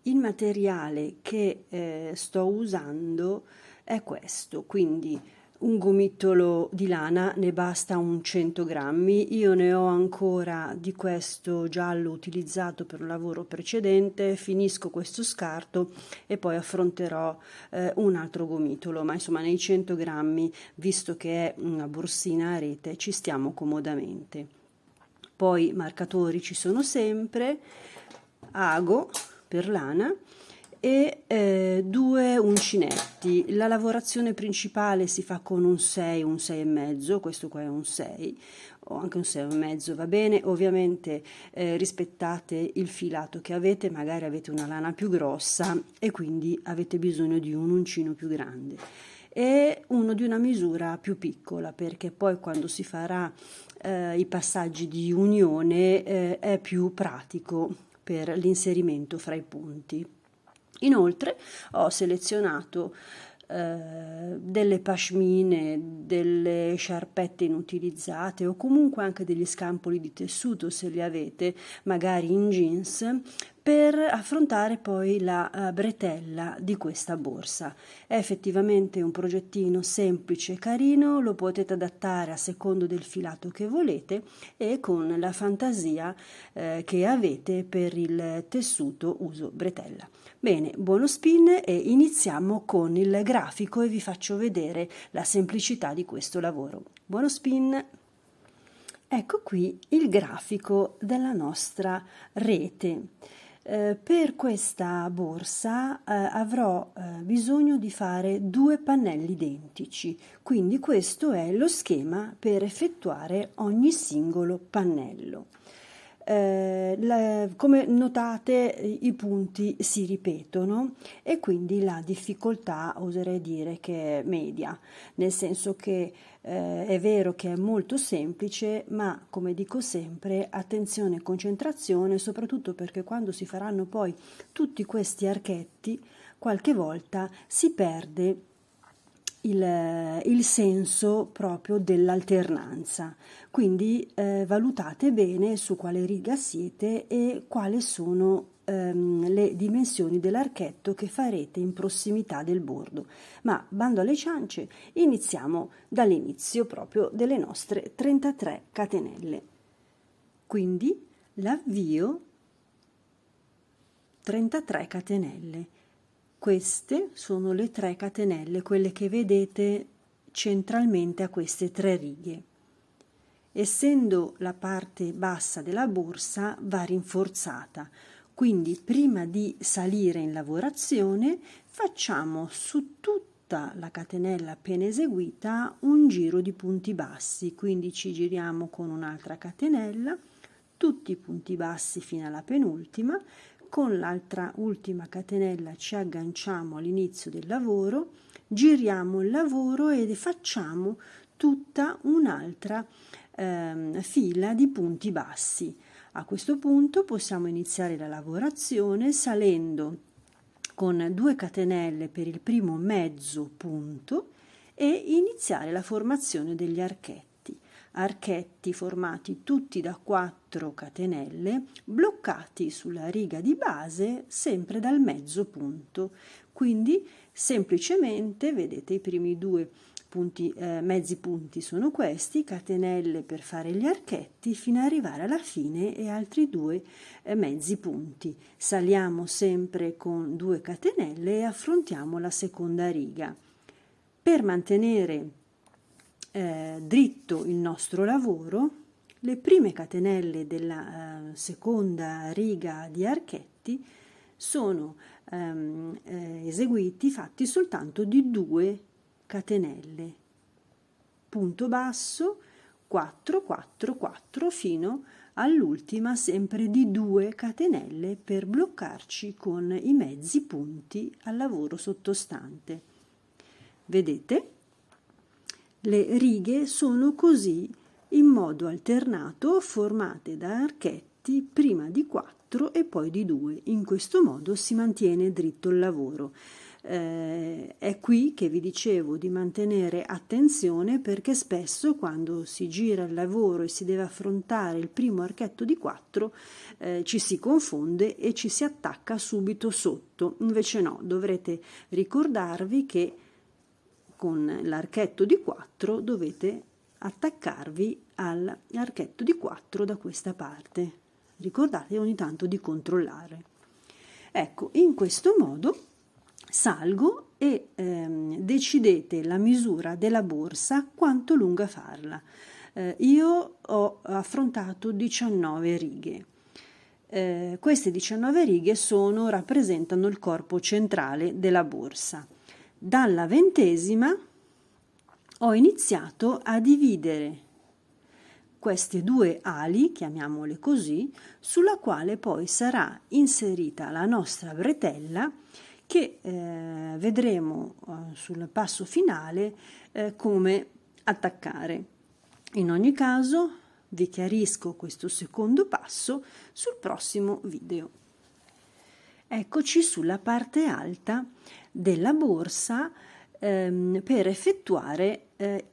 il materiale che sto usando è questo, quindi un gomitolo di lana, ne basta un 100 grammi. Io ne ho ancora di questo giallo utilizzato per un lavoro precedente, finisco questo scarto e poi affronterò un altro gomitolo, ma insomma nei 100 grammi, visto che è una borsina a rete, ci stiamo comodamente. Poi marcatori ci sono sempre, ago per lana e due uncinetti. La lavorazione principale si fa con un 6, un 6 e mezzo, questo qua è un 6 o anche un 6 e mezzo va bene. Ovviamente rispettate il filato che avete, magari avete una lana più grossa e quindi avete bisogno di un uncino più grande e uno di una misura più piccola, perché poi quando si farà i passaggi di unione è più pratico per l'inserimento fra i punti. Inoltre ho selezionato delle pashmine, delle sciarpette inutilizzate o comunque anche degli scampoli di tessuto se li avete, magari in jeans, per affrontare poi la bretella di questa borsa. È effettivamente un progettino semplice e carino, lo potete adattare a secondo del filato che volete e con la fantasia che avete per il tessuto uso bretella. Bene, buono spin e iniziamo con il grafico e vi faccio vedere la semplicità di questo lavoro. Buono spin! Ecco qui il grafico della nostra rete. Per questa borsa avrò bisogno di fare due pannelli identici, quindi questo è lo schema per effettuare ogni singolo pannello. Come notate i punti si ripetono e quindi la difficoltà oserei dire che è media, nel senso che è vero che è molto semplice, ma come dico sempre, attenzione e concentrazione, soprattutto perché quando si faranno poi tutti questi archetti, qualche volta si perde il senso proprio dell'alternanza. Quindi valutate bene su quale riga siete e quali sono le dimensioni dell'archetto che farete in prossimità del bordo. Ma bando alle ciance, iniziamo dall'inizio proprio delle nostre 33 catenelle. Quindi l'avvio 33 catenelle. Queste sono le 3 catenelle, quelle che vedete centralmente a queste 3 righe. Essendo la parte bassa della borsa va rinforzata, quindi prima di salire in lavorazione facciamo su tutta la catenella appena eseguita un giro di punti bassi, quindi ci giriamo con un'altra catenella, tutti i punti bassi fino alla penultima. Con l'altra ultima catenella ci agganciamo all'inizio del lavoro, giriamo il lavoro e facciamo tutta un'altra fila di punti bassi. A questo punto possiamo iniziare la lavorazione salendo con 2 catenelle per il primo mezzo punto e iniziare la formazione degli archetti formati tutti da 4 catenelle bloccati sulla riga di base sempre dal mezzo punto. Quindi semplicemente vedete i primi 2 punti, mezzi punti sono questi, catenelle per fare gli archetti fino ad arrivare alla fine e altri 2 mezzi punti. Saliamo sempre con 2 catenelle e affrontiamo la seconda riga. Per mantenere dritto il nostro lavoro, le prime catenelle della seconda riga di archetti sono fatti soltanto di 2 catenelle, punto basso 4 4 4 fino all'ultima sempre di 2 catenelle per bloccarci con i mezzi punti al lavoro sottostante. Vedete? Le righe sono così in modo alternato formate da archetti prima di 4 e poi di 2. In questo modo si mantiene dritto il lavoro. È qui che vi dicevo di mantenere attenzione, perché spesso quando si gira il lavoro e si deve affrontare il primo archetto di 4 ci si confonde e ci si attacca subito sotto. Invece no, dovrete ricordarvi che con l'archetto di 4 dovete attaccarvi all'archetto di 4 da questa parte. Ricordate ogni tanto di controllare. Ecco, in questo modo salgo e decidete la misura della borsa, quanto lunga farla. Io ho affrontato 19 righe. Queste 19 righe rappresentano il corpo centrale della borsa. Dalla 20ª ho iniziato a dividere queste due ali, chiamiamole così, sulla quale poi sarà inserita la nostra bretella, che vedremo sul passo finale come attaccare. In ogni caso vi chiarisco questo secondo passo sul prossimo video. Eccoci sulla parte alta della borsa per effettuare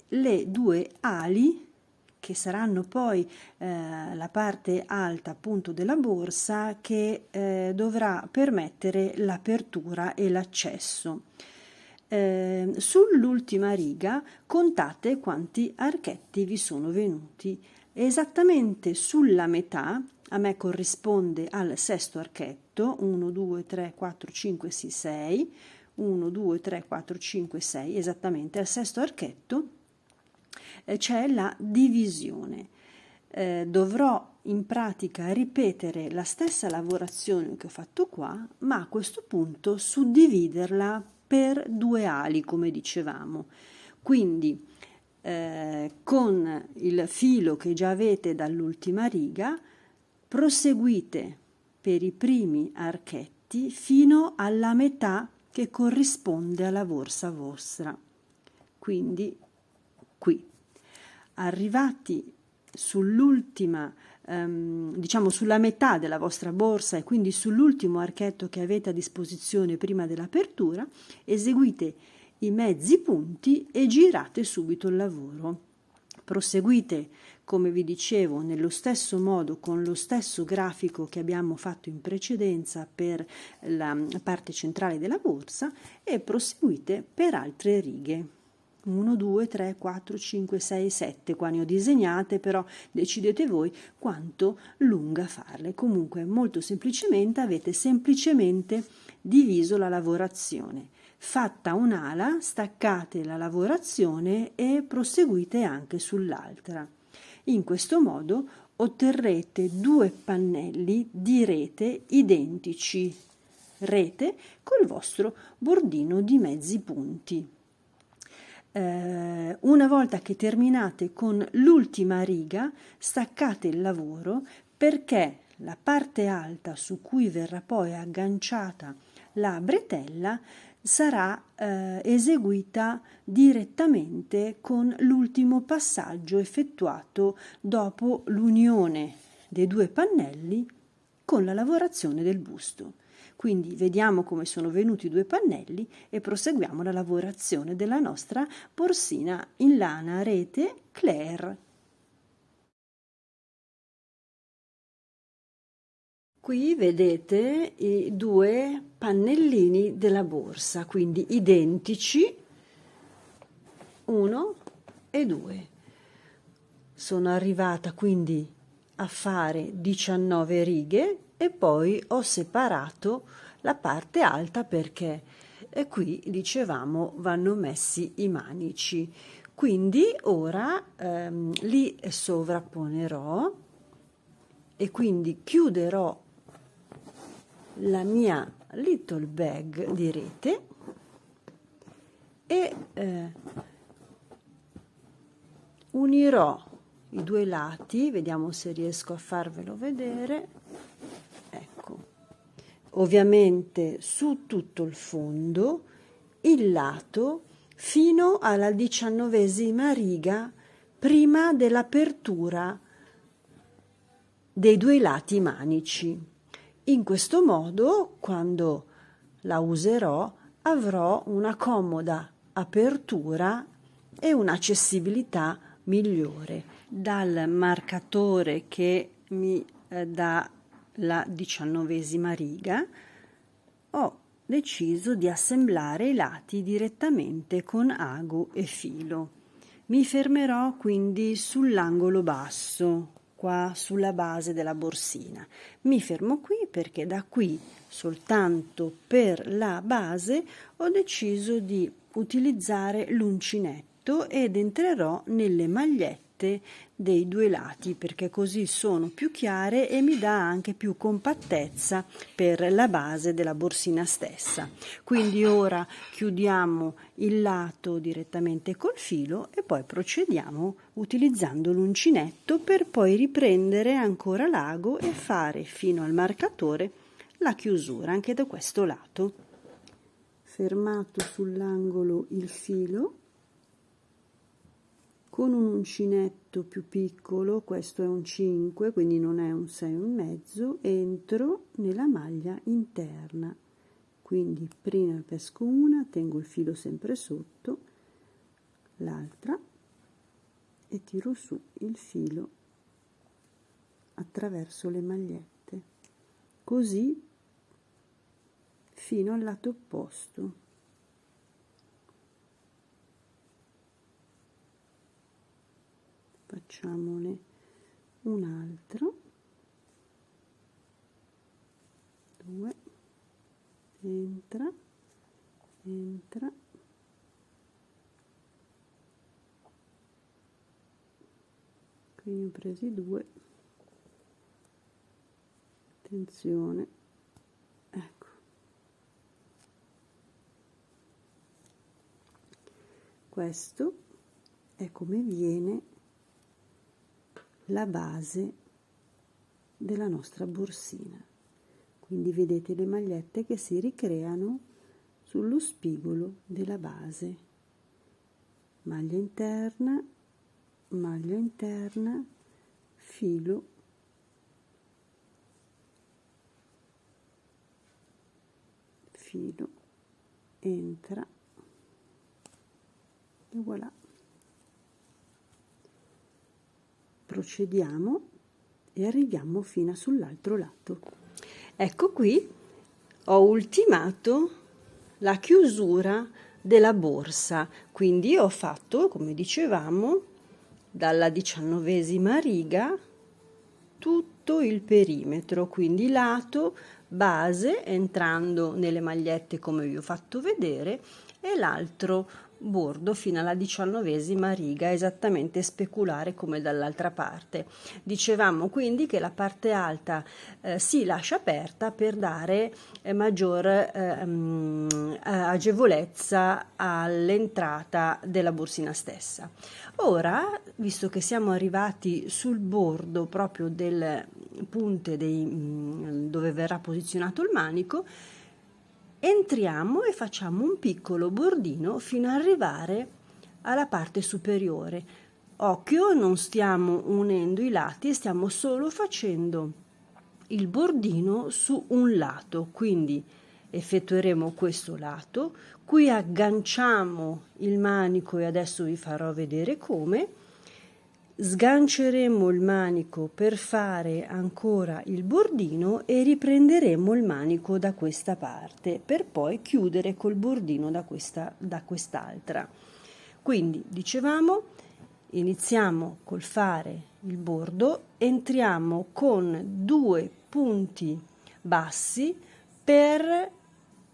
le due ali che saranno poi la parte alta appunto della borsa, che dovrà permettere l'apertura e l'accesso. Sull'ultima riga contate quanti archetti vi sono venuti. Esattamente sulla metà, a me corrisponde al sesto archetto, 1, 2, 3, 4, 5, 6, 6, 1, 2, 3, 4, 5, 6, esattamente al sesto archetto c'è la divisione. Dovrò in pratica ripetere la stessa lavorazione che ho fatto qua, ma a questo punto suddividerla per due ali, come dicevamo. Quindi con il filo che già avete dall'ultima riga proseguite per i primi archetti fino alla metà che corrisponde alla borsa vostra. Quindi qui, arrivati sull'ultima, diciamo sulla metà della vostra borsa e quindi sull'ultimo archetto che avete a disposizione prima dell'apertura, eseguite i mezzi punti e girate subito il lavoro. Proseguite, come vi dicevo, nello stesso modo, con lo stesso grafico che abbiamo fatto in precedenza per la parte centrale della borsa, e proseguite per altre righe. 1, 2, 3, 4, 5, 6, 7, qua ne ho disegnate, però decidete voi quanto lunga farle. Comunque molto semplicemente avete semplicemente diviso la lavorazione. Fatta un'ala, staccate la lavorazione e proseguite anche sull'altra. In questo modo otterrete due pannelli di rete identici, rete col vostro bordino di mezzi punti. Una volta che terminate con l'ultima riga, staccate il lavoro, perché la parte alta su cui verrà poi agganciata la bretella sarà eseguita direttamente con l'ultimo passaggio effettuato dopo l'unione dei due pannelli con la lavorazione del busto. Quindi vediamo come sono venuti i due pannelli e proseguiamo la lavorazione della nostra borsina in lana rete Claire. Qui vedete i due pannellini della borsa, quindi identici, 1 e 2. Sono arrivata quindi a fare 19 righe e poi ho separato la parte alta perché qui dicevamo vanno messi i manici. Quindi ora li sovrapponerò e quindi chiuderò la mia little bag di rete e unirò i due lati, vediamo se riesco a farvelo vedere. Ecco, ovviamente su tutto il fondo, il lato fino alla 19ª riga prima dell'apertura dei due lati manici. In questo modo, quando la userò, avrò una comoda apertura e un'accessibilità migliore. Dal marcatore che mi dà la 19ª riga ho deciso di assemblare i lati direttamente con ago e filo. Mi fermerò quindi sull'angolo basso, qua sulla base della borsina. Mi fermo qui perché da qui, soltanto per la base, ho deciso di utilizzare l'uncinetto ed entrerò nelle magliette dei due lati, perché così sono più chiare e mi dà anche più compattezza per la base della borsina stessa. Quindi ora chiudiamo il lato direttamente col filo e poi procediamo utilizzando l'uncinetto per poi riprendere ancora l'ago e fare fino al marcatore la chiusura anche da questo lato. Fermato sull'angolo il filo, con un uncinetto più piccolo, questo è un 5, quindi non è un 6,5, entro nella maglia interna. Quindi prima pesco una, tengo il filo sempre sotto, l'altra e tiro su il filo attraverso le magliette, così fino al lato opposto. Facciamone un altro, 2, entra, qui ne ho presi 2, attenzione, ecco, questo è come viene la base della nostra borsina. Quindi vedete le magliette che si ricreano sullo spigolo della base. Maglia interna, filo, entra e voilà. Procediamo e arriviamo fino sull'altro lato. Ecco qui, ho ultimato la chiusura della borsa, quindi ho fatto, come dicevamo, dalla 19ª riga tutto il perimetro, quindi lato, base, entrando nelle magliette come vi ho fatto vedere, e l'altro bordo fino alla 19ª riga, esattamente speculare come dall'altra parte. Dicevamo quindi che la parte alta si lascia aperta per dare maggior agevolezza all'entrata della borsina stessa. Ora, visto che siamo arrivati sul bordo proprio del punte dove verrà posizionato il manico, entriamo e facciamo un piccolo bordino fino ad arrivare alla parte superiore. Occhio, non stiamo unendo i lati, stiamo solo facendo il bordino su un lato, quindi effettueremo questo lato, qui agganciamo il manico e adesso vi farò vedere come. Sganceremo il manico per fare ancora il bordino e riprenderemo il manico da questa parte per poi chiudere col bordino da quest'altra. Quindi dicevamo, iniziamo col fare il bordo, entriamo con 2 punti bassi per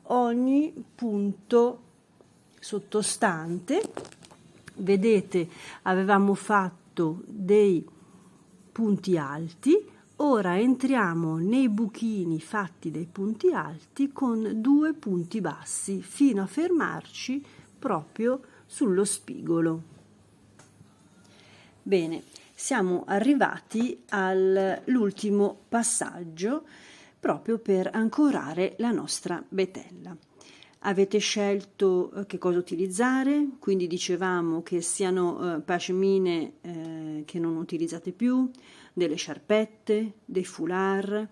ogni punto sottostante. Vedete, avevamo fatto dei punti alti, ora entriamo nei buchini fatti dai punti alti con 2 punti bassi fino a fermarci proprio sullo spigolo. Bene, siamo arrivati all'ultimo passaggio proprio per ancorare la nostra betella. Avete scelto che cosa utilizzare, quindi dicevamo che siano pashmine che non utilizzate più, delle sciarpette, dei foulard,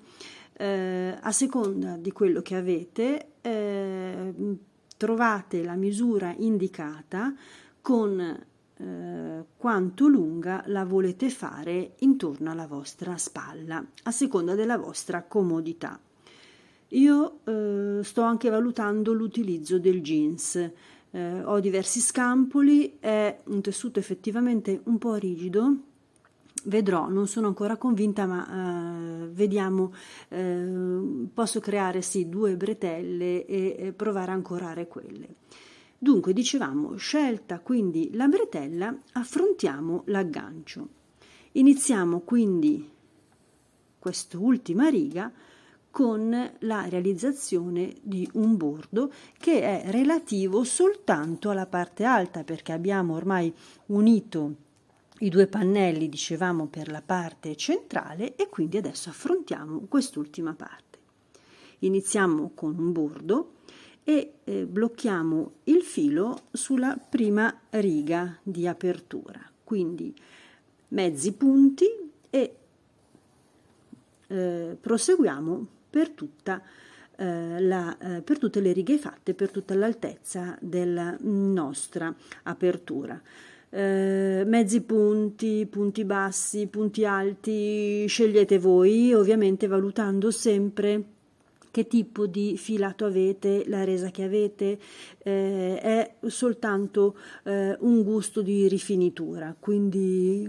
a seconda di quello che avete trovate la misura indicata con quanto lunga la volete fare intorno alla vostra spalla, a seconda della vostra comodità. Io sto anche valutando l'utilizzo del jeans. Ho diversi scampoli, è un tessuto effettivamente un po' rigido. Vedrò, non sono ancora convinta, ma vediamo, posso creare sì 2 bretelle e provare a ancorare quelle. Dunque, dicevamo, scelta quindi la bretella, affrontiamo l'aggancio. Iniziamo quindi quest'ultima riga con la realizzazione di un bordo che è relativo soltanto alla parte alta, perché abbiamo ormai unito i 2 pannelli, dicevamo, per la parte centrale, e quindi adesso affrontiamo quest'ultima parte. Iniziamo con un bordo e blocchiamo il filo sulla prima riga di apertura, quindi mezzi punti, e proseguiamo per per tutte le righe fatte, per tutta l'altezza della nostra apertura. Mezzi punti, punti bassi, punti alti, scegliete voi, ovviamente valutando sempre che tipo di filato avete, la resa che avete, è soltanto un gusto di rifinitura, quindi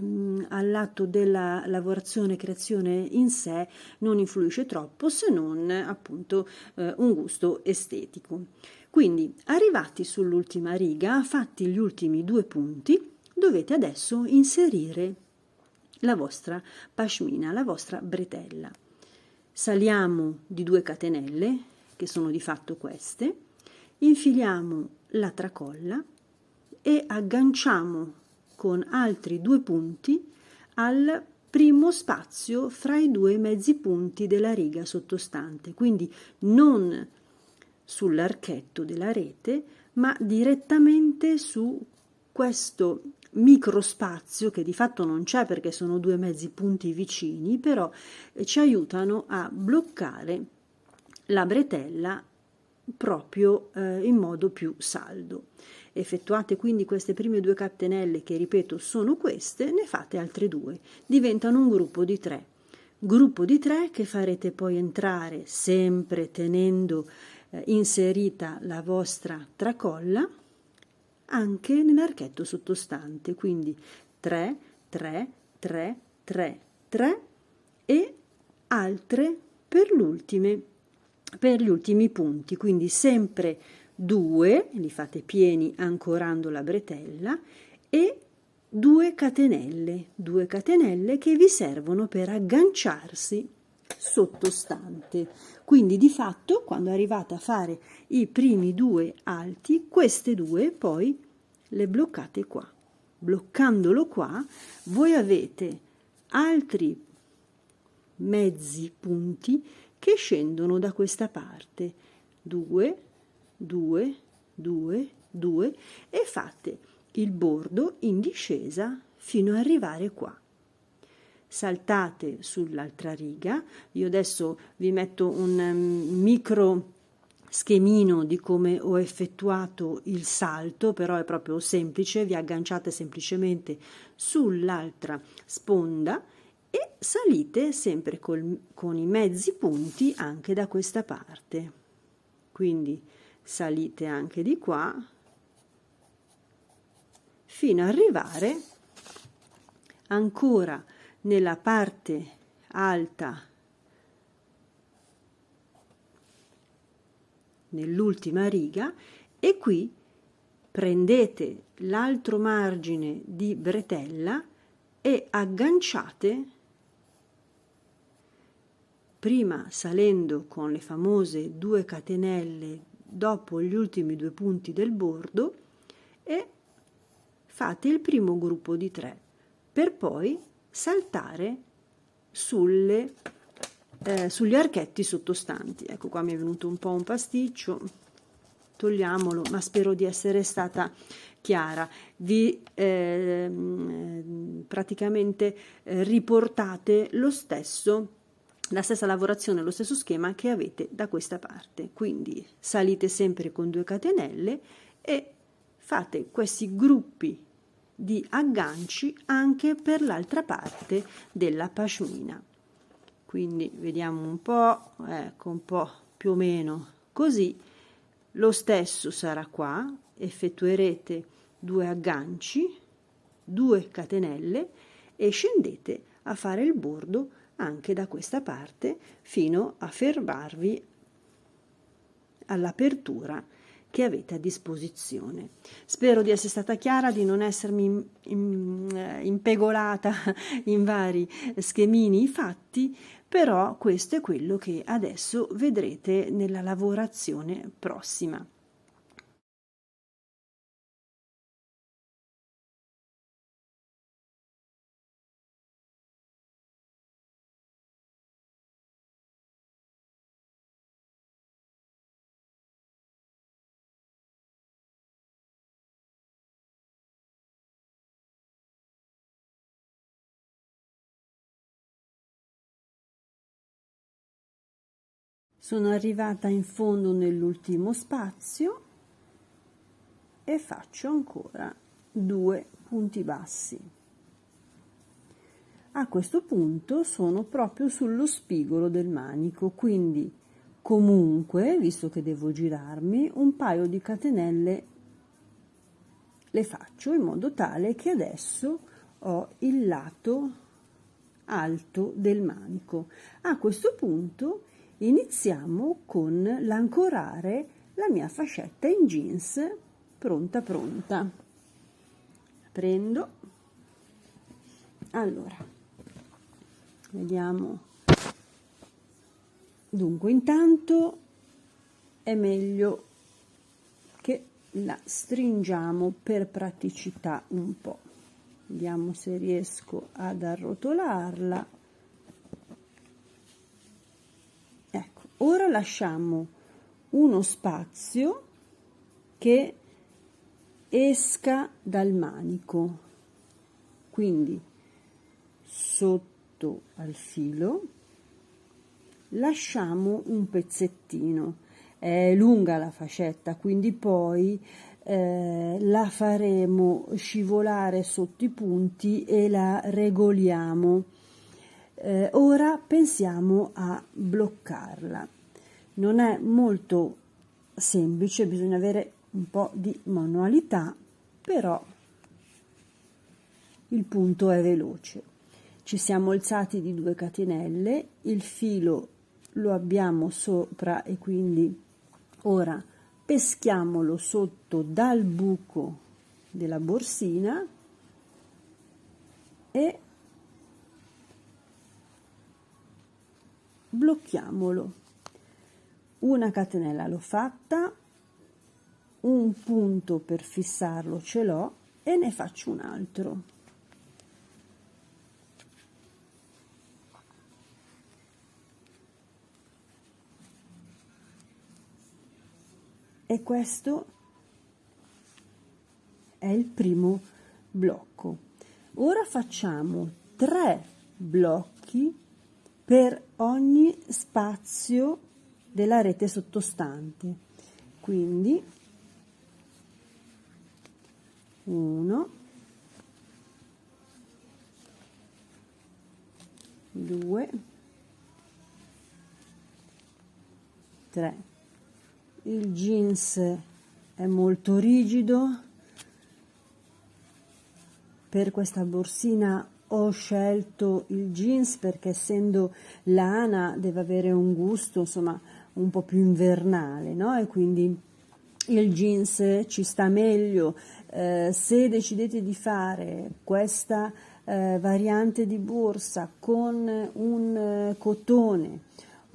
all'atto della lavorazione e creazione in sé non influisce troppo, se non appunto un gusto estetico. Quindi, arrivati sull'ultima riga, fatti gli ultimi 2 punti, dovete adesso inserire la vostra pashmina, la vostra bretella. Saliamo di 2 catenelle, che sono di fatto queste, infiliamo la tracolla e agganciamo con altri 2 punti al primo spazio fra i 2 mezzi punti della riga sottostante, quindi non sull'archetto della rete, ma direttamente su questo microspazio, che di fatto non c'è perché sono 2 mezzi punti vicini, però ci aiutano a bloccare la bretella proprio in modo più saldo. Effettuate quindi queste prime 2 catenelle, che ripeto sono queste, ne fate altre 2, diventano un gruppo di 3. Gruppo di 3 che farete poi entrare sempre tenendo inserita la vostra tracolla anche nell'archetto sottostante, quindi 3, 3, 3, 3, 3 e altre per gli ultimi punti, quindi sempre 2, li fate pieni ancorando la bretella, e 2 catenelle che vi servono per agganciarsi sottostante. Quindi di fatto, quando arrivate a fare i primi 2 alti, queste 2 poi le bloccate qua. Bloccandolo qua, voi avete altri mezzi punti che scendono da questa parte, 2, 2, 2, 2, e fate il bordo in discesa fino ad arrivare qua. Saltate sull'altra riga. Io adesso vi metto un micro schemino di come ho effettuato il salto, però è proprio semplice, vi agganciate semplicemente sull'altra sponda e salite sempre con i mezzi punti anche da questa parte. Quindi salite anche di qua fino ad arrivare ancora nella parte alta, nell'ultima riga, e qui prendete l'altro margine di bretella e agganciate, prima salendo con le famose 2 catenelle dopo gli ultimi 2 punti del bordo, e fate il primo gruppo di 3 per poi saltare sugli archetti sottostanti. Ecco, qua mi è venuto un po' un pasticcio, togliamolo, ma spero di essere stata chiara. Vi praticamente riportate lo stesso la stessa lavorazione, lo stesso schema che avete da questa parte. Quindi salite sempre con 2 catenelle e fate questi gruppi di agganci anche per l'altra parte della pashmina. Quindi vediamo un po', ecco, un po' più o meno così. Lo stesso sarà qua, effettuerete 2 agganci, 2 catenelle e scendete a fare il bordo anche da questa parte fino a fermarvi all'apertura che avete a disposizione. Spero di essere stata chiara, di non essermi impegolata in vari schemini fatti, però questo è quello che adesso vedrete nella lavorazione prossima. Sono arrivata in fondo nell'ultimo spazio e faccio ancora 2 punti bassi. A questo punto sono proprio sullo spigolo del manico, quindi comunque, visto che devo girarmi, un paio di catenelle le faccio in modo tale che adesso ho il lato alto del manico. A questo punto iniziamo con l'ancorare la mia fascetta in jeans pronta. Prendo, allora, vediamo. Dunque, intanto è meglio che la stringiamo per praticità un po'. Vediamo se riesco ad arrotolarla. Ecco, ora lasciamo uno spazio che esca dal manico, quindi sotto al filo lasciamo un pezzettino. È lunga la fascetta, quindi poi la faremo scivolare sotto i punti e la regoliamo. Ora pensiamo a bloccarla. Non è molto semplice, bisogna avere un po' di manualità, però il punto è veloce. Ci siamo alzati di 2 catenelle, il filo lo abbiamo sopra e quindi ora peschiamolo sotto dal buco della borsina e blocchiamolo. Una catenella l'ho fatta, un punto per fissarlo ce l'ho e ne faccio un altro. E questo è il primo blocco. Ora facciamo 3 blocchi per ogni spazio della rete sottostante, quindi 1, 2, 3. Il jeans è molto rigido, per questa borsina ho scelto il jeans perché essendo lana deve avere un gusto insomma un po' più invernale, no? E quindi il jeans ci sta meglio. Se decidete di fare questa variante di borsa con un cotone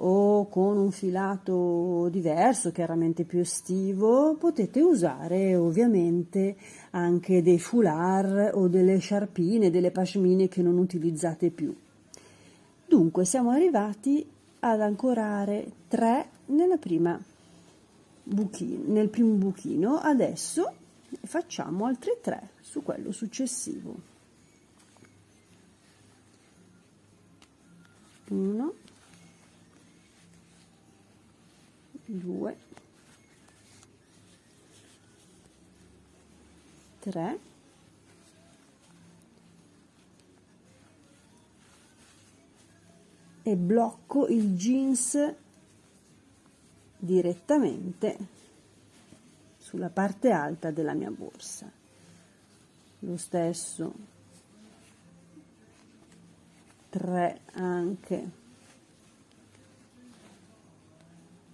o con un filato diverso, chiaramente più estivo, potete usare ovviamente anche dei foulard o delle sciarpine, delle pashmine che non utilizzate più. Dunque siamo arrivati ad ancorare 3 nel primo buchino, adesso facciamo altri 3 su quello successivo. 1, 2, 3, e blocco il jeans direttamente sulla parte alta della mia borsa. Lo stesso 3 anche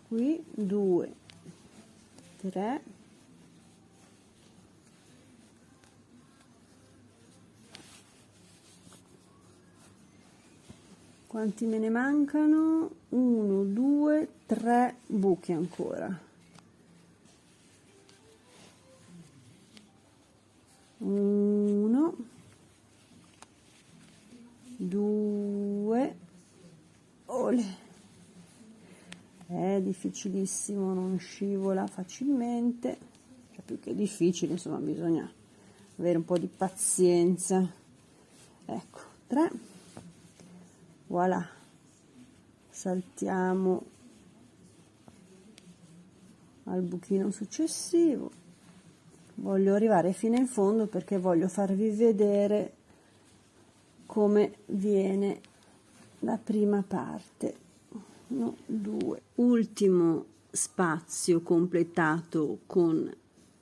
qui, 2, 3, quanti me ne mancano? 1, 2, 3 buchi ancora. 1, 2, ole. È difficilissimo, non scivola facilmente, cioè più che difficile, insomma, bisogna avere un po' di pazienza. Ecco, 3, voilà, saltiamo al buchino successivo. Voglio arrivare fino in fondo perché voglio farvi vedere come viene la prima parte. 1, 2, ultimo spazio completato con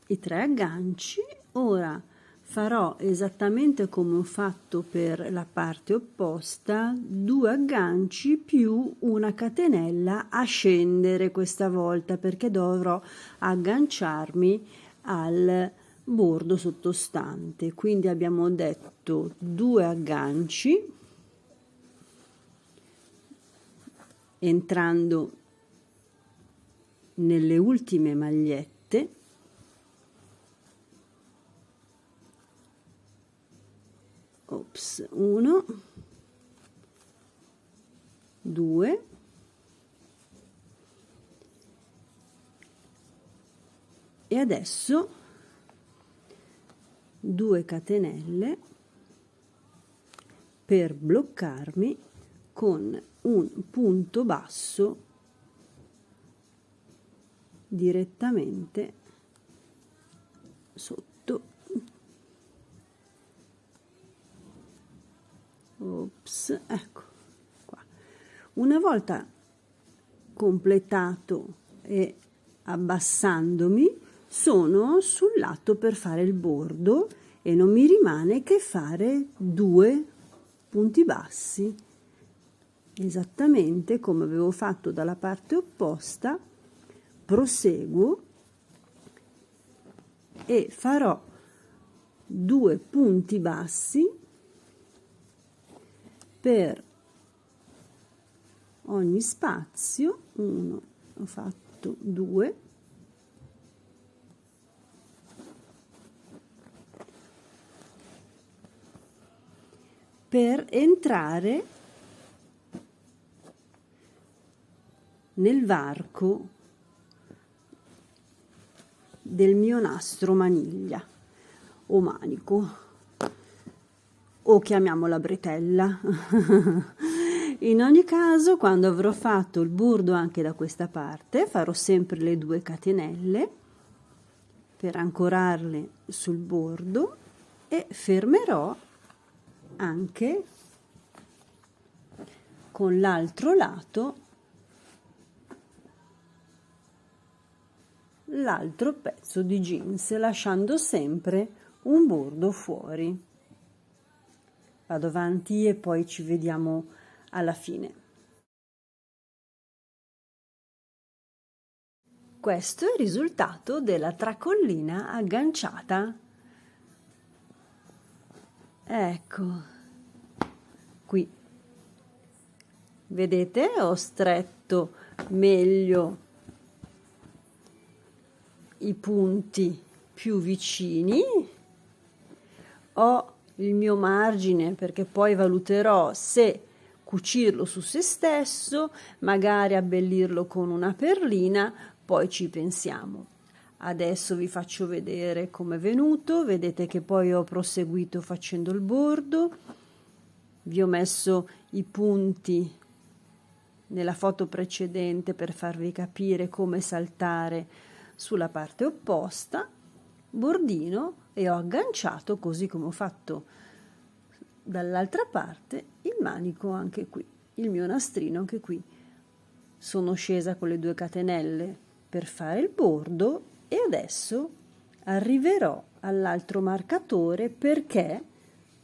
i 3 agganci. Ora farò esattamente come ho fatto per la parte opposta, 2 agganci più una catenella a scendere questa volta, perché dovrò agganciarmi al bordo sottostante. Quindi abbiamo detto 2 agganci entrando nelle ultime magliette, ops, 1, 2, e adesso 2 catenelle per bloccarmi con un punto basso direttamente sotto. Ops, ecco qua. Una volta completato e abbassandomi, sono sul lato per fare il bordo e non mi rimane che fare 2 punti bassi, esattamente come avevo fatto dalla parte opposta. Proseguo e farò 2 punti bassi per ogni spazio. 1, ho fatto 2, per entrare nel varco del mio nastro maniglia o manico, o chiamiamola bretella. In ogni caso, quando avrò fatto il bordo anche da questa parte, farò sempre le 2 catenelle per ancorarle sul bordo e fermerò anche con l'altro lato l'altro pezzo di jeans, lasciando sempre un bordo fuori. Vado avanti e poi ci vediamo alla fine. Questo è il risultato della tracollina agganciata. Ecco, qui vedete, ho stretto meglio i punti più vicini, ho il mio margine perché poi valuterò se cucirlo su se stesso, magari abbellirlo con una perlina, poi ci pensiamo. Adesso vi faccio vedere come è venuto. Vedete che poi ho proseguito facendo il bordo, vi ho messo i punti nella foto precedente per farvi capire come saltare sulla parte opposta, bordino, e ho agganciato, così come ho fatto dall'altra parte, il manico anche qui, il mio nastrino anche qui. Sono scesa con le 2 catenelle per fare il bordo e adesso arriverò all'altro marcatore perché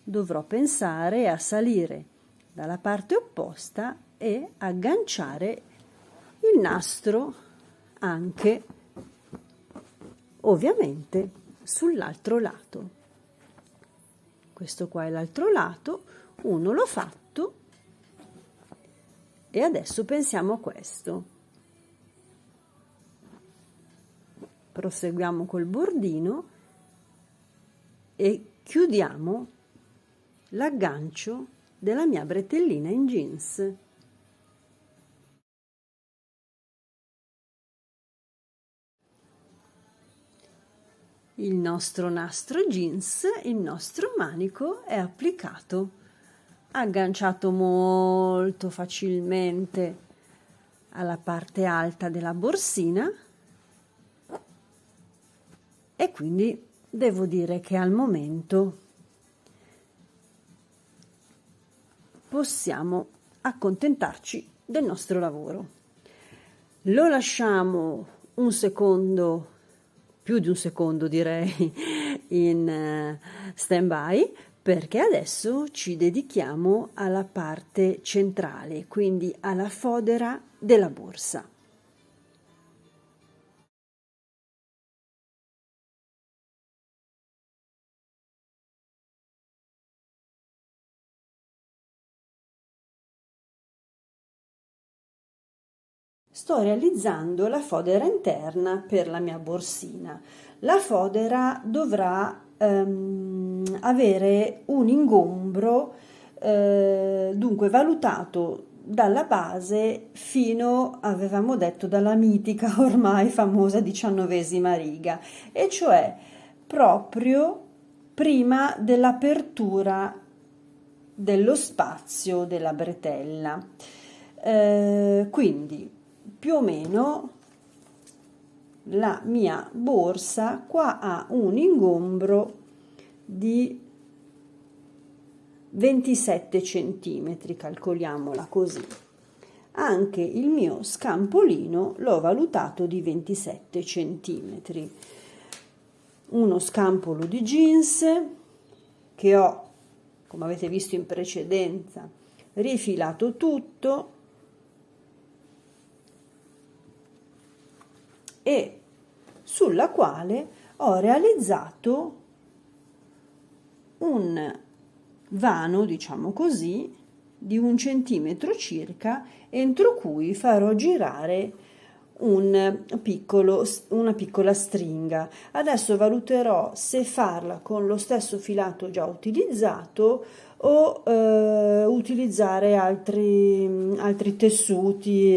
dovrò pensare a salire dalla parte opposta e agganciare il nastro anche ovviamente sull'altro lato. Questo qua è l'altro lato, uno l'ho fatto e adesso pensiamo a questo. Proseguiamo col bordino e chiudiamo l'aggancio della mia bretellina in jeans. Il nostro nastro jeans, il nostro manico è applicato, agganciato molto facilmente alla parte alta della borsina e quindi devo dire che al momento possiamo accontentarci del nostro lavoro. Lo lasciamo un secondo, più di un secondo direi, in stand-by, perché adesso ci dedichiamo alla parte centrale, quindi alla fodera della borsa. Sto realizzando la fodera interna per la mia borsina. La fodera dovrà avere un ingombro dunque valutato dalla base fino, avevamo detto, dalla mitica ormai famosa 19ª riga, e cioè proprio prima dell'apertura dello spazio della bretella. Quindi più o meno la mia borsa qua ha un ingombro di 27 centimetri, calcoliamola così. Anche il mio scampolino l'ho valutato di 27 centimetri. Uno scampolo di jeans che ho, come avete visto in precedenza, rifilato tutto e sulla quale ho realizzato un vano, diciamo così, di 1 centimetro circa, entro cui farò girare una piccola stringa. Adesso valuterò se farla con lo stesso filato già utilizzato o utilizzare altri tessuti,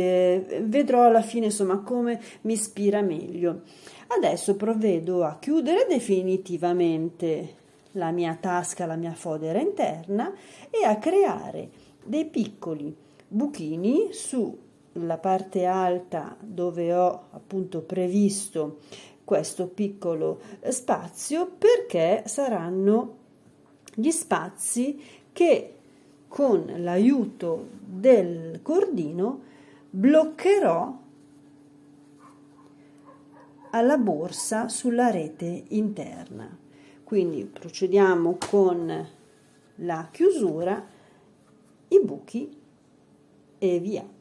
vedrò alla fine insomma come mi ispira meglio. Adesso provvedo a chiudere definitivamente la mia tasca, la mia fodera interna, e a creare dei piccoli buchini sulla parte alta dove ho appunto previsto questo piccolo spazio, perché saranno gli spazi che con l'aiuto del cordino bloccherò alla borsa sulla rete interna. Quindi procediamo con la chiusura, i buchi e via.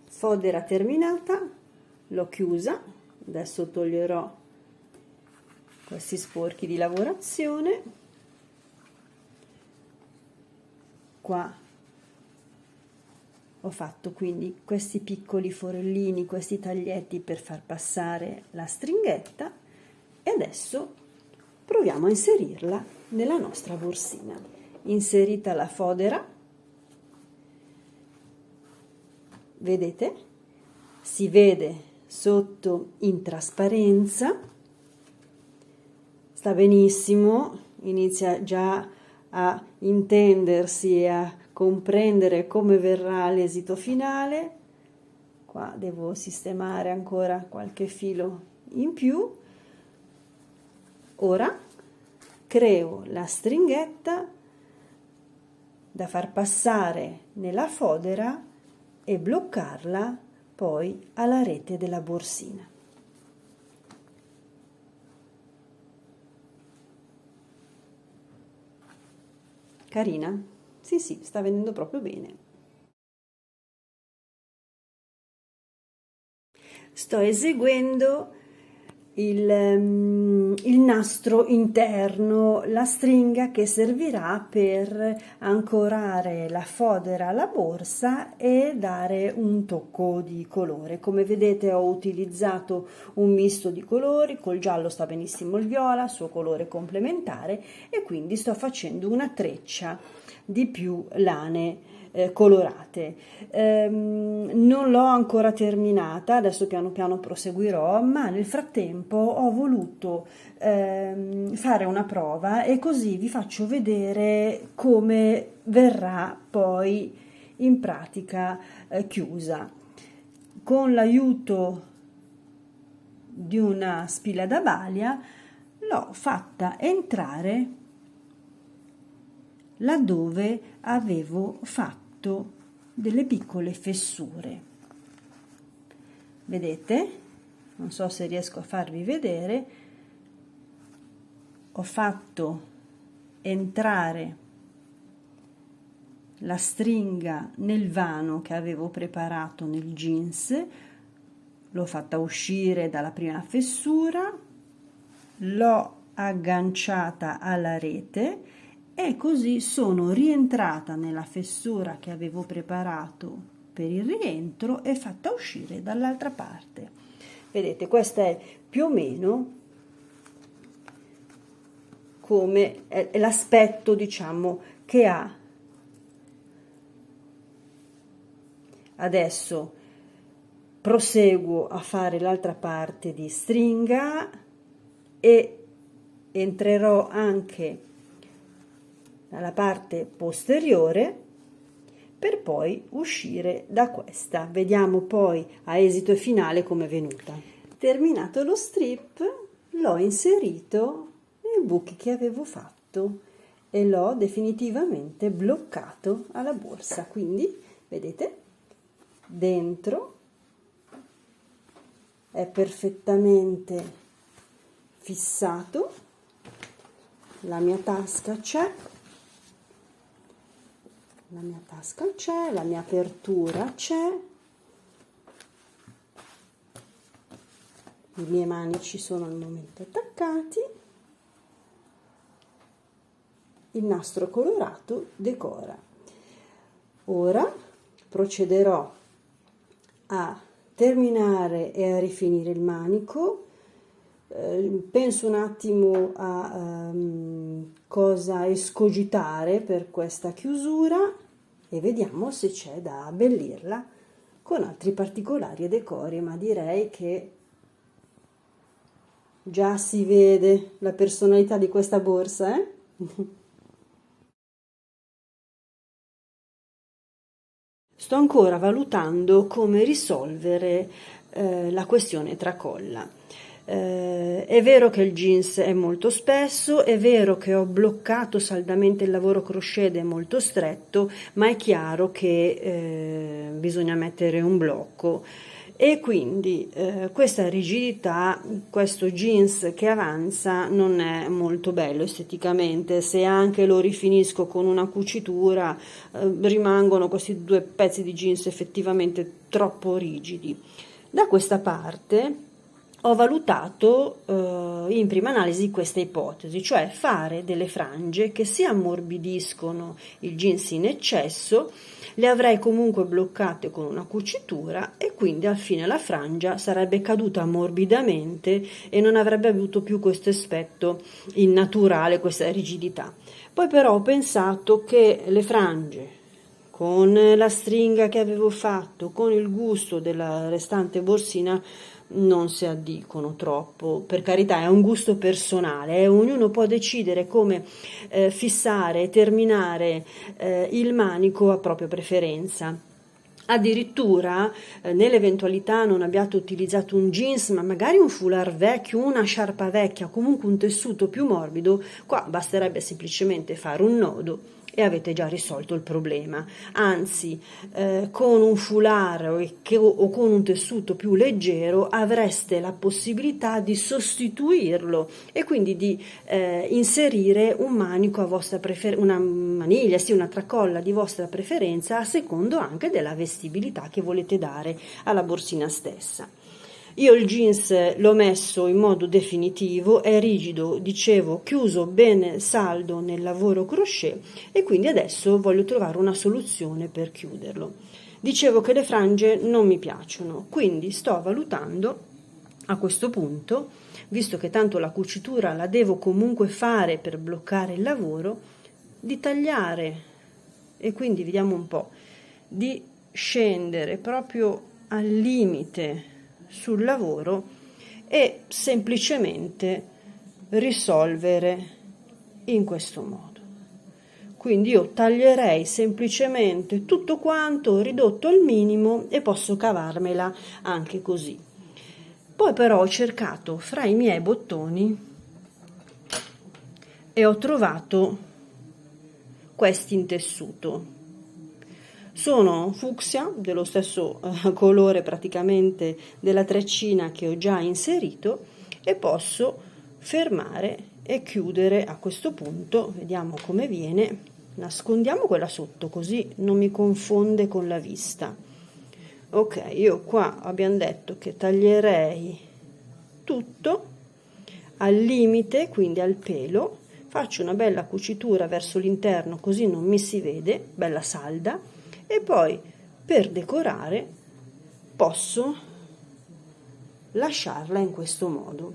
Fodera terminata, l'ho chiusa, adesso toglierò questi sporchi di lavorazione. Qua ho fatto quindi questi piccoli forellini, questi taglietti per far passare la stringhetta, e adesso proviamo a inserirla nella nostra borsina. Inserita la fodera, vedete? Si vede sotto in trasparenza sta benissimo, inizia già a intendersi e a comprendere come verrà l'esito finale. Qua devo sistemare ancora qualche filo in più. Ora creo la stringhetta da far passare nella fodera e bloccarla poi alla rete della borsina. Carina? Sì, sì, sta venendo proprio bene. Sto eseguendo il nastro interno, la stringa che servirà per ancorare la fodera alla borsa e dare un tocco di colore. Come vedete ho utilizzato un misto di colori, col giallo sta benissimo il viola, suo colore complementare, e quindi sto facendo una treccia di più lane colorate. Non l'ho ancora terminata, adesso piano piano proseguirò, ma nel frattempo ho voluto fare una prova e così vi faccio vedere come verrà poi in pratica chiusa. Con l'aiuto di una spilla da baglia l'ho fatta entrare laddove avevo fatto delle piccole fessure. Vedete? Non so se riesco a farvi vedere. Ho fatto entrare la stringa nel vano che avevo preparato nel jeans, l'ho fatta uscire dalla prima fessura, l'ho agganciata alla rete e così sono rientrata nella fessura che avevo preparato per il rientro e fatta uscire dall'altra parte. Vedete, questo è più o meno come è l'aspetto, diciamo, che ha. Adesso proseguo a fare l'altra parte di stringa e entrerò anche dalla parte posteriore per poi uscire da questa. Vediamo poi a esito finale come è venuta. Terminato lo strip, l'ho inserito nei buchi che avevo fatto e l'ho definitivamente bloccato alla borsa. Quindi vedete, dentro è perfettamente fissato, la mia tasca c'è, la mia apertura c'è, i miei manici sono al momento attaccati, il nastro colorato decora. Ora procederò a terminare e a rifinire il manico. Penso un attimo a cosa escogitare per questa chiusura e vediamo se c'è da abbellirla con altri particolari e decori, ma direi che già si vede la personalità di questa borsa, eh? Sto ancora valutando come risolvere la questione tracolla. È vero che il jeans è molto spesso, è vero che ho bloccato saldamente il lavoro crochet ed è molto stretto, ma è chiaro che bisogna mettere un blocco e quindi questa rigidità, questo jeans che avanza non è molto bello esteticamente. Se anche lo rifinisco con una cucitura rimangono questi due pezzi di jeans effettivamente troppo rigidi. Da questa parte ho valutato in prima analisi questa ipotesi, cioè fare delle frange che si ammorbidiscono il jeans in eccesso, le avrei comunque bloccate con una cucitura e quindi alla fine la frangia sarebbe caduta morbidamente e non avrebbe avuto più questo aspetto innaturale, questa rigidità. Poi però ho pensato che le frange con la stringa che avevo fatto, con il gusto della restante borsina, non si addicono troppo. Per carità, è un gusto personale, ognuno può decidere come fissare e terminare il manico a propria preferenza. Addirittura, nell'eventualità non abbiate utilizzato un jeans, ma magari un foulard vecchio, una sciarpa vecchia, comunque un tessuto più morbido, qua basterebbe semplicemente fare un nodo e avete già risolto il problema. Anzi, con un foulard o con un tessuto più leggero avreste la possibilità di sostituirlo e quindi di inserire un manico a vostra preferenza, una maniglia, sì, una tracolla di vostra preferenza, a secondo anche della vestibilità che volete dare alla borsina stessa. Io il jeans l'ho messo in modo definitivo, è rigido, dicevo, chiuso bene saldo nel lavoro crochet e quindi adesso voglio trovare una soluzione per chiuderlo. Dicevo che le frange non mi piacciono, quindi sto valutando a questo punto, visto che tanto la cucitura la devo comunque fare per bloccare il lavoro, di tagliare e quindi vediamo un po', di scendere proprio al limite sul lavoro e semplicemente risolvere in questo modo. Quindi io taglierei semplicemente tutto quanto ridotto al minimo e posso cavarmela anche così. Poi però ho cercato fra i miei bottoni e ho trovato questi in tessuto. Sono fucsia, dello stesso colore praticamente della treccina che ho già inserito, e posso fermare e chiudere a questo punto. Vediamo come viene. Nascondiamo quella sotto così non mi confonde con la vista. Ok, io qua abbiamo detto che taglierei tutto al limite, quindi al pelo, faccio una bella cucitura verso l'interno così non mi si vede, bella salda, e poi per decorare posso lasciarla in questo modo.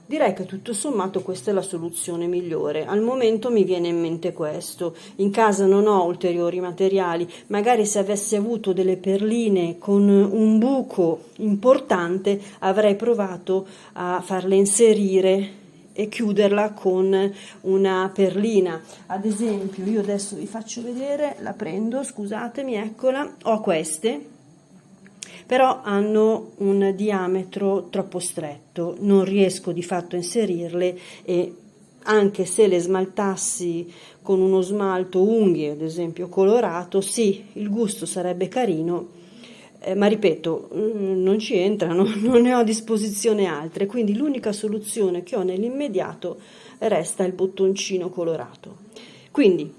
Direi che tutto sommato questa è la soluzione migliore. Al momento mi viene in mente questo. In casa non ho ulteriori materiali, magari se avessi avuto delle perline con un buco importante avrei provato a farle inserire e chiuderla con una perlina. Ad esempio, io adesso vi faccio vedere, la prendo, scusatemi, eccola, ho queste, però hanno un diametro troppo stretto, non riesco di fatto a inserirle e anche se le smaltassi con uno smalto unghie, ad esempio colorato, sì, il gusto sarebbe carino, ma ripeto, non ci entrano, non ne ho a disposizione altre, quindi l'unica soluzione che ho nell'immediato resta il bottoncino colorato. Quindi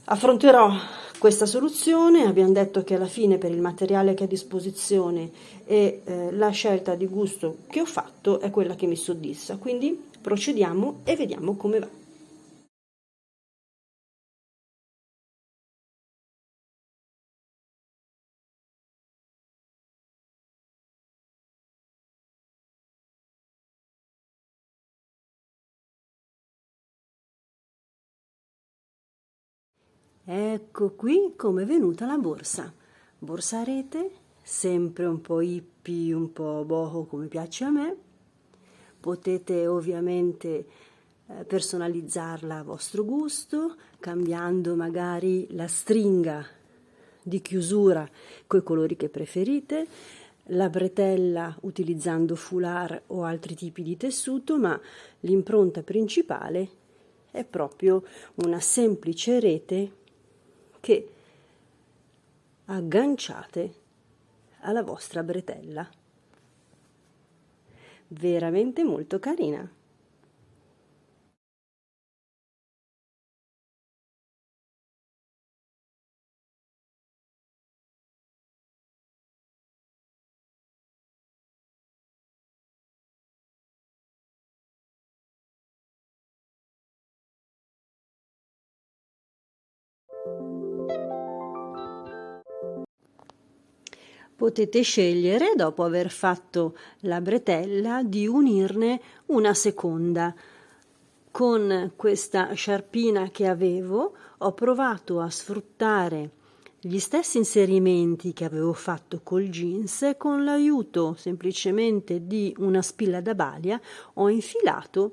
affronterò questa soluzione, abbiamo detto che alla fine per il materiale che ho a disposizione e la scelta di gusto che ho fatto è quella che mi soddisfa, quindi procediamo e vediamo come va. Ecco qui come è venuta la borsa. Borsa a rete, sempre un po' hippie, un po' boho come piace a me. Potete ovviamente personalizzarla a vostro gusto, cambiando magari la stringa di chiusura coi colori che preferite, la bretella utilizzando foulard o altri tipi di tessuto, ma l'impronta principale è proprio una semplice rete che agganciate alla vostra bretella. Veramente molto carina. Potete scegliere, dopo aver fatto la bretella, di unirne una seconda. Con questa sciarpina che avevo ho provato a sfruttare gli stessi inserimenti che avevo fatto col jeans e con l'aiuto semplicemente di una spilla da balia ho infilato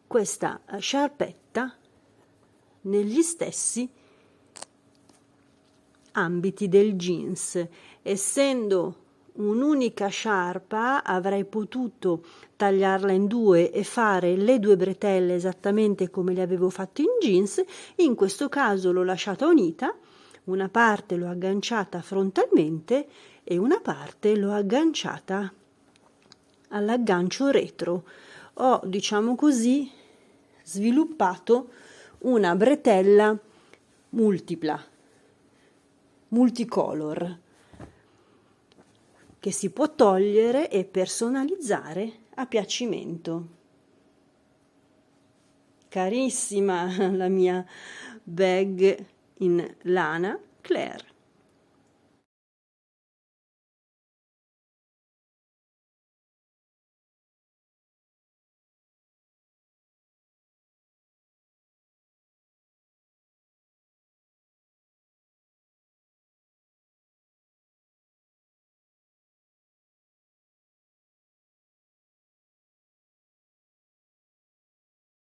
questa sciarpetta negli stessi ambiti del jeans. Essendo un'unica sciarpa avrei potuto tagliarla in due e fare le due bretelle esattamente come le avevo fatto in jeans. In questo caso l'ho lasciata unita, una parte l'ho agganciata frontalmente e una parte l'ho agganciata all'aggancio retro. Ho, diciamo così, sviluppato una bretella multipla, multicolor, che si può togliere e personalizzare a piacimento. Carissima la mia bag in lana Claire.